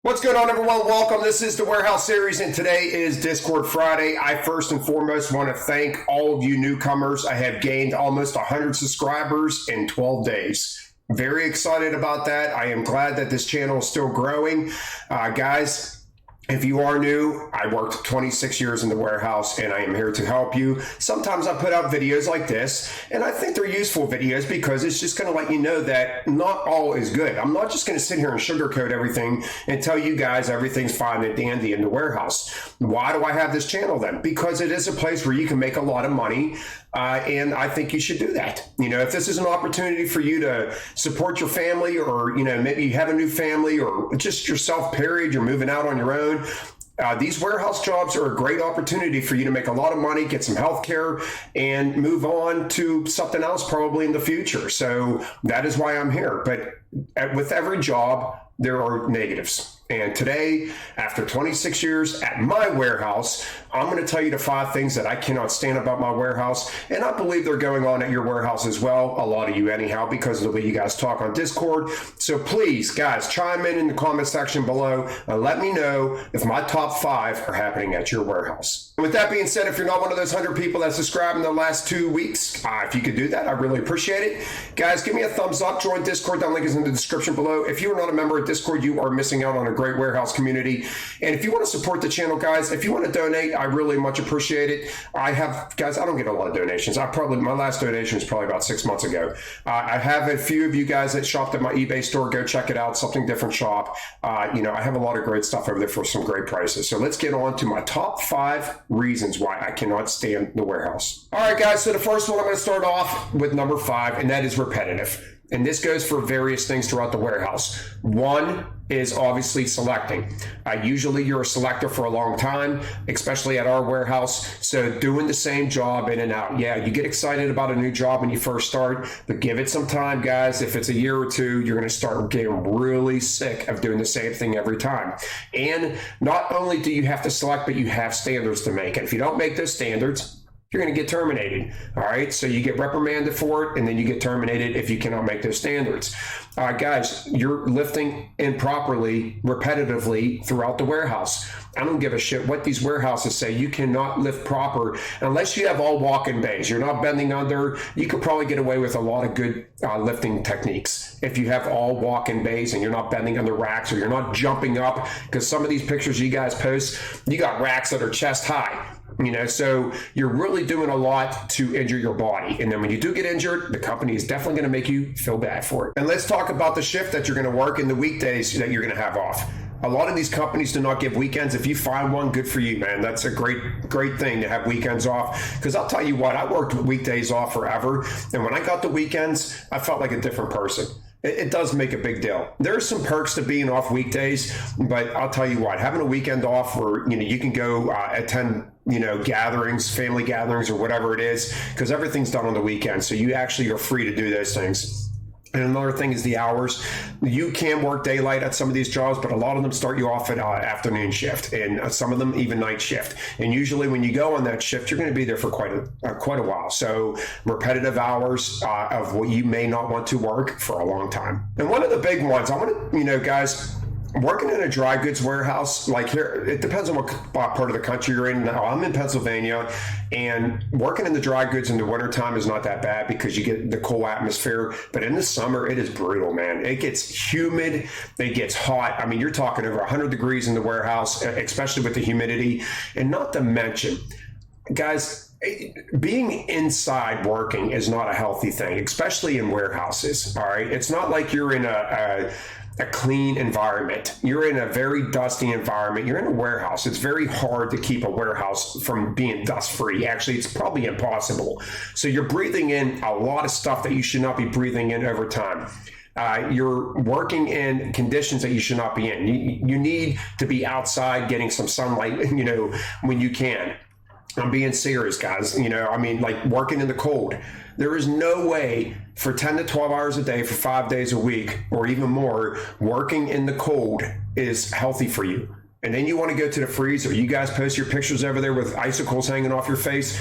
What's going on, everyone? Welcome. This is the Warehouse Series, and today is Discord Friday. I first and foremost want to thank all of you newcomers. I have gained almost 100 subscribers in 12 days. Very excited about that. I am glad that this channel is still growing. Guys, if you are new, I worked 26 years in the warehouse and I am here to help you. Sometimes I put out videos like this and I think they're useful videos because it's just going to let you know that not all is good. I'm not just going to sit here and sugarcoat everything and tell you guys everything's fine and dandy in the warehouse. Why do I have this channel then? Because it is a place where you can make a lot of money. And I think you should do that. You know, if this is an opportunity for you to support your family, or, you know, maybe you have a new family, or just yourself, period, you're moving out on your own. These warehouse jobs are a great opportunity for you to make a lot of money, get some health care, and move on to something else probably in the future. So that is why I'm here. But with every job, there are negatives. And today, after 26 years at my warehouse, I'm going to tell you the 5 things that I cannot stand about my warehouse. And I believe they're going on at your warehouse as well. A lot of you anyhow, because of the way you guys talk on Discord. So please, guys, chime in the comment section below and let me know if my top 5 are happening at your warehouse. And with that being said, if you're not one of those 100 people that subscribed in the last 2 weeks, if you could do that, I really appreciate it. Guys, give me a thumbs up. Join Discord. That link is in the description below. If you are not a member of Discord, you are missing out on a great warehouse community. And if you want to support the channel, guys, if you want to donate, I really much appreciate it. Guys, I don't get a lot of donations. My last donation was probably about 6 months ago. I have a few of you guys that shopped at my eBay store. Go check it out. Something Different shop. You know, I have a lot of great stuff over there for some great prices. So let's get on to my top 5 reasons why I cannot stand the warehouse. All right, guys. So the first one, I'm going to start off with number 5, and that is repetitive. And this goes for various things throughout the warehouse. One is obviously selecting. Usually you're a selector for a long time, especially at our warehouse. So doing the same job in and out. Yeah, you get excited about a new job when you first start, but give it some time, guys. If it's a year or 2, you're going to start getting really sick of doing the same thing every time. And not only do you have to select, but you have standards to make. And if you don't make those standards, you're going to get terminated. All right. So you get reprimanded for it, and then you get terminated if you cannot make those standards. Guys, you're lifting improperly, repetitively throughout the warehouse. I don't give a shit what these warehouses say. You cannot lift proper unless you have all walk-in bays. You're not bending under. You could probably get away with a lot of good lifting techniques if you have all walk-in bays and you're not bending under racks, or you're not jumping up, because some of these pictures you guys post, you got racks that are chest high. You know, so you're really doing a lot to injure your body. And then when you do get injured, the company is definitely going to make you feel bad for it. And let's talk about the shift that you're going to work in the weekdays that you're going to have off. A lot of these companies do not give weekends. If you find one, good for you, man. That's a great thing to have weekends off. Because I'll tell you what, I worked weekdays off forever. And when I got the weekends, I felt like a different person. It does make a big deal. There's some perks to being off weekdays, but I'll tell you what, having a weekend off where, you know, you can go attend, you know, gatherings, family gatherings, or whatever it is, because everything's done on the weekend. So you actually are free to do those things. And another thing is the hours. You can work daylight at some of these jobs, but a lot of them start you off at afternoon shift, and some of them even night shift. And usually when you go on that shift, you're going to be there for quite a while. So repetitive hours of what you may not want to work for a long time. And one of the big ones, I want to, you know, guys, working in a dry goods warehouse, like here, it depends on what part of the country you're in. Now, I'm in Pennsylvania, and working in the dry goods in the wintertime is not that bad because you get the cool atmosphere. But in the summer, it is brutal, man. It gets humid. It gets hot. I mean, you're talking over 100 degrees in the warehouse, especially with the humidity. And not to mention, guys, being inside working is not a healthy thing, especially in warehouses. All right. It's not like you're in a clean environment. You're in a very dusty environment. You're in a warehouse. It's very hard to keep a warehouse from being dust free. Actually, it's probably impossible. So you're breathing in a lot of stuff that you should not be breathing in over time. You're working in conditions that you should not be in. You need to be outside getting some sunlight, you know, when you can. I'm being serious, guys. You know, I mean, like working in the cold. There is no way for 10 to 12 hours a day for 5 days a week or even more, working in the cold is healthy for you. And then you want to go to the freezer. You guys post your pictures over there with icicles hanging off your face.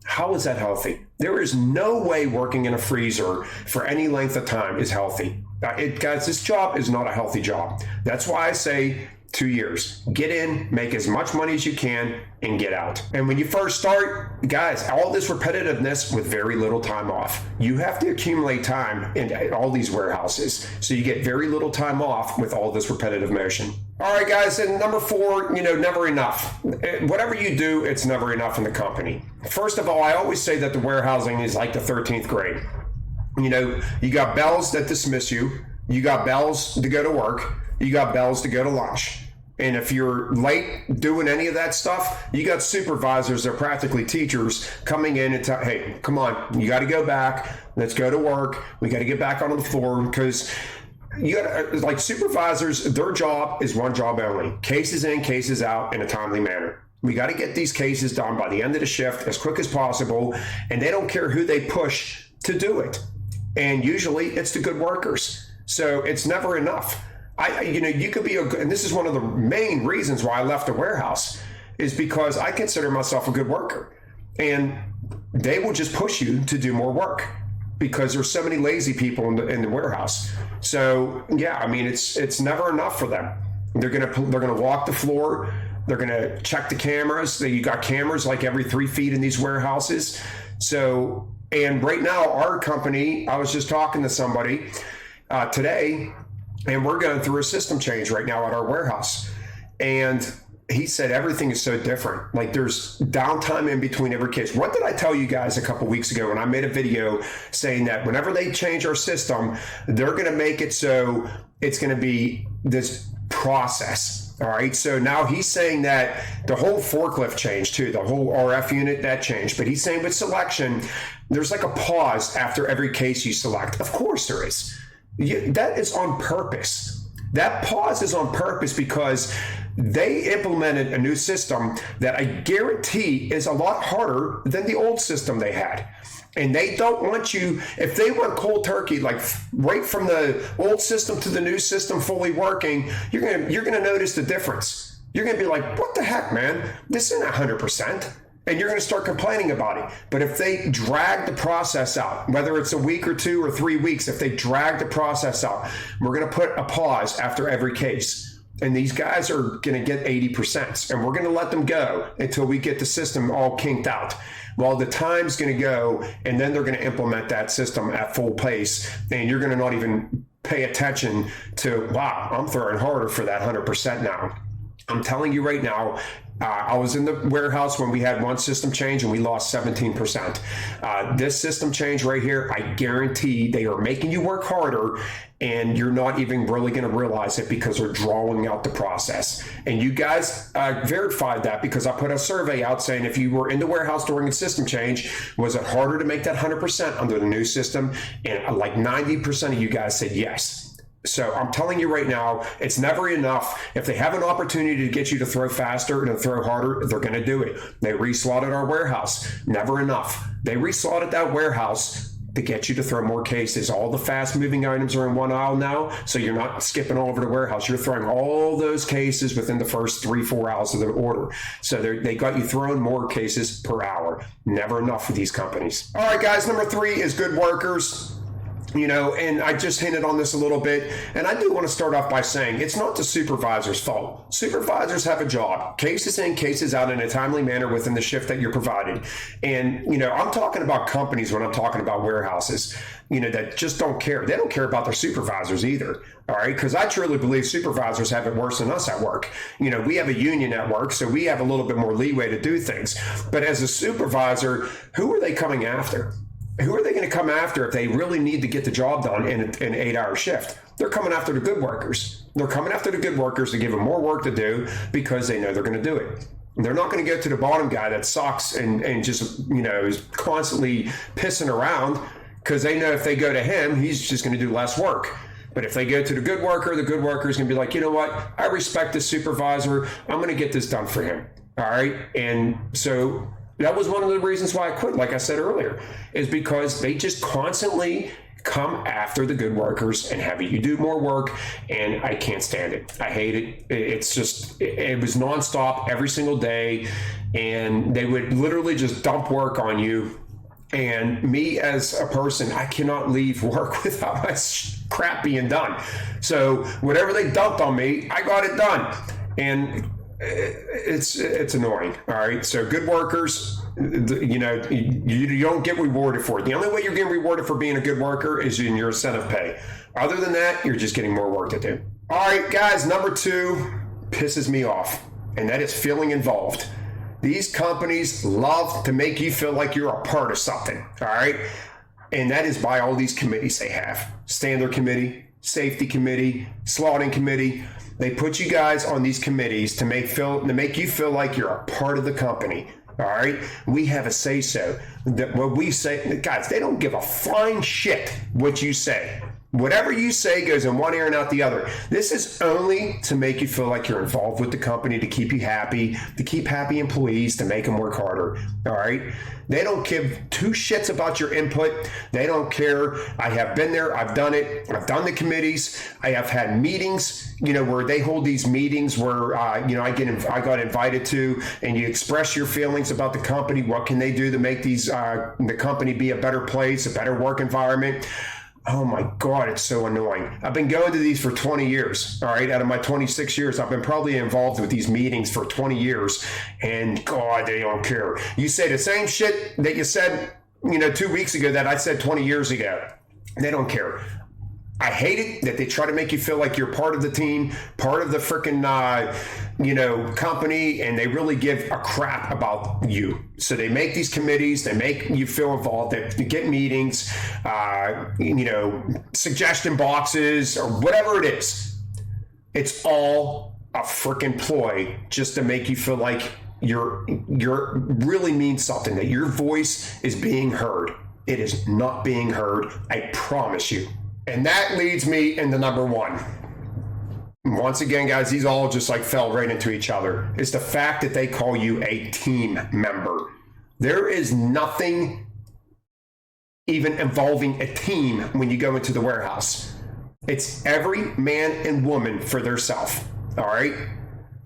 How is that healthy? There is no way working in a freezer for any length of time is healthy. Guys, this job is not a healthy job. That's why I say 2 years. Get in, make as much money as you can, and get out. And when you first start, guys, all this repetitiveness with very little time off. You have to accumulate time in all these warehouses. So you get very little time off with all this repetitive motion. All right, guys, and number 4, never enough. Whatever you do, it's never enough in the company. First of all, I always say that the warehousing is like the 13th grade. You got bells that dismiss you. You got bells to go to work. You got bells to go to lunch. And if you're late doing any of that stuff, you got supervisors, they're practically teachers, coming in and tell, hey, come on, you got to go back. Let's go to work. We got to get back onto the floor, because you got like supervisors, their job is one job only: cases in, cases out in a timely manner. We got to get these cases done by the end of the shift as quick as possible, and they don't care who they push to do it. And usually it's the good workers. So it's never enough. You could be and this is one of the main reasons why I left the warehouse, is because I consider myself a good worker, and they will just push you to do more work because there's so many lazy people in the warehouse. So yeah, it's never enough for them. They're gonna walk the floor. They're gonna check the cameras. You got cameras like every 3 feet in these warehouses. So, and right now our company, I was just talking to somebody today, and we're going through a system change right now at our warehouse. And he said everything is so different. Like, there's downtime in between every case. What did I tell you guys a couple weeks ago when I made a video saying that whenever they change our system, they're going to make it so it's going to be this process. All right. So now he's saying that the whole forklift changed too, the whole RF unit that changed. But he's saying with selection, there's like a pause after every case you select. Of course there is. That is on purpose. That pause is on purpose because they implemented a new system that I guarantee is a lot harder than the old system they had. And they don't want you, if they went cold turkey, like right from the old system to the new system fully working, you're gonna notice the difference. You're gonna be like, what the heck, man? This isn't 100%. And you're going to start complaining about it. But if they drag the process out, whether it's a week or 2 or 3 weeks, if they drag the process out, we're going to put a pause after every case. And these guys are going to get 80%. And we're going to let them go until we get the system all kinked out. Well, the time's going to go, and then they're going to implement that system at full pace. And you're going to not even pay attention to, wow, I'm throwing harder for that 100% now. I'm telling you right now, I was in the warehouse when we had one system change and we lost 17%. This system change right here, I guarantee they are making you work harder, and you're not even really going to realize it because they're drawing out the process. And you guys verified that because I put a survey out saying if you were in the warehouse during a system change, was it harder to make that 100% under the new system? And like 90% of you guys said yes. So I'm telling you right now, it's never enough. If they have an opportunity to get you to throw faster and to throw harder, they're going to do it. They reslotted our warehouse. Never enough. They reslotted that warehouse to get you to throw more cases. All the fast moving items are in one aisle now, so you're not skipping all over the warehouse. You're throwing all those cases within the first 3-4 hours of the order. So they got you throwing more cases per hour. Never enough for these companies. All right, guys, number 3 is good workers. And I just hinted on this a little bit, and I do want to start off by saying it's not the supervisor's fault. Supervisors have a job, cases in, cases out in a timely manner within the shift that you're provided. And, I'm talking about companies when I'm talking about warehouses, that just don't care. They don't care about their supervisors either. All right. Because I truly believe supervisors have it worse than us at work. We have a union at work, so we have a little bit more leeway to do things. But as a supervisor, who are they coming after? Who are they going to come after if they really need to get the job done in an 8-hour shift? They're coming after the good workers. They're coming after the good workers to give them more work to do because they know they're going to do it. They're not going to go to the bottom guy that sucks and just, is constantly pissing around because they know if they go to him, he's just going to do less work. But if they go to the good worker is going to be like, you know what? I respect this supervisor. I'm going to get this done for him. All right. And so that was one of the reasons why I quit, like I said earlier, is because they just constantly come after the good workers and have you do more work, and I can't stand it. I hate it. It's just, it was nonstop every single day, and they would literally just dump work on you. And me as a person, I cannot leave work without my crap being done. So whatever they dumped on me, I got it done. And it's annoying. All right. So good workers, you know, you don't get rewarded for it. The only way you're getting rewarded for being a good worker is in your incentive pay. Other than that, you're just getting more work to do. All right, guys, number 2 pisses me off, and that is feeling involved. These companies love to make you feel like you're a part of something. All right. And that is by all these committees they have. Standard committee, safety committee, slotting committee. They put you guys on these committees to make you feel like you're a part of the company. All right, we have a say so. That what we say, guys, they don't give a flying shit what you say. Whatever you say goes in one ear and out the other. This is only to make you feel like you're involved with the company, to keep you happy, to keep happy employees, to make them work harder. All right. They don't give 2 shits about your input. They don't care. I have been there. I've done it. I've done the committees. I have had meetings, you know, where they hold these meetings where, you know, I got invited to, and you express your feelings about the company. What can they do to make the company be a better place, a better work environment? Oh my God, it's so annoying. I've been going to these for 20 years. All right. Out of my 26 years, I've been probably involved with these meetings for 20 years. And God, they don't care. You say the same shit that you said, you know, 2 weeks ago that I said 20 years ago. They don't care. I hate it that they try to make you feel like you're part of the team, part of the freaking, you know, company, and they really give a crap about you. So they make these committees, they make you feel involved, they get meetings, you know, suggestion boxes or whatever it is. It's all a freaking ploy just to make you feel like you're really means something, that your voice is being heard. It is not being heard. I promise you. And that leads me into number 1. Once again, guys, these all just like fell right into each other. It's the fact that they call you a team member. There is nothing even involving a team when you go into the warehouse. It's every man and woman for theirself. All right.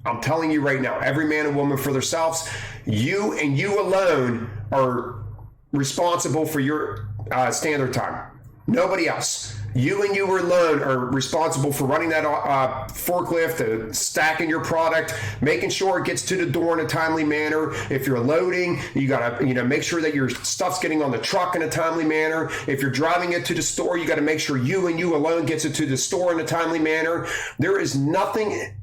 I'm telling you right now, every man and woman for themselves. You and you alone are responsible for your standard time. Nobody else. You and you alone are responsible for running that forklift, stacking your product, making sure it gets to the door in a timely manner. If you're loading, you gotta, you know, make sure that your stuff's getting on the truck in a timely manner. If you're driving it to the store, you got to make sure you and you alone gets it to the store in a timely manner. There is nothing.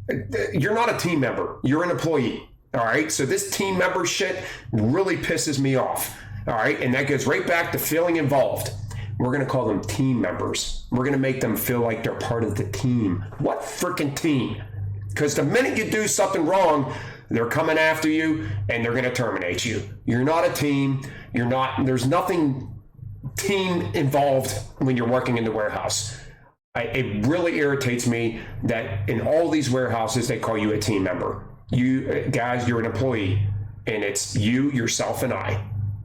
You're not a team member. You're an employee. All right. So this team member shit really pisses me off. All right. And that goes right back to feeling involved. We're going to call them team members. We're going to make them feel like they're part of the team. What freaking team? Because the minute you do something wrong, they're coming after you and they're going to terminate you. You're not a team. There's nothing team involved when you're working in the warehouse. It really irritates me that in all these warehouses, they call you a team member. You guys, you're an employee, and it's you, yourself, and I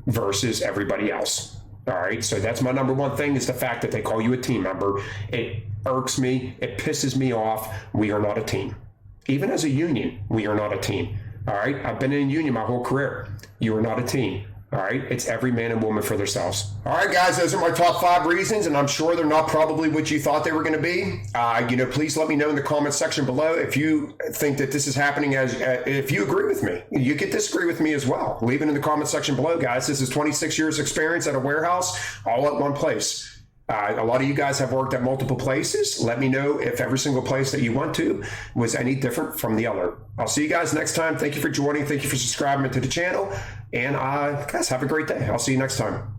versus everybody else. All right, so that's my number 1 thing, is the fact that they call you a team member. It irks me. It pisses me off. We are not a team. Even as a union, we are not a team. All right, I've been in a union my whole career. You are not a team. All right, it's every man and woman for themselves. All right, guys, those are my top 5 reasons, and I'm sure they're not probably what you thought they were going to be. You know, please let me know in the comment section below if you think that this is happening, if you agree with me. You can disagree with me as well. Leave it in the comment section below, guys. This is 26 years experience at a warehouse, all at one place. A lot of you guys have worked at multiple places. Let me know if every single place that you went to was any different from the other. I'll see you guys next time. Thank you for joining. Thank you for subscribing to the channel. And guys, have a great day. I'll see you next time.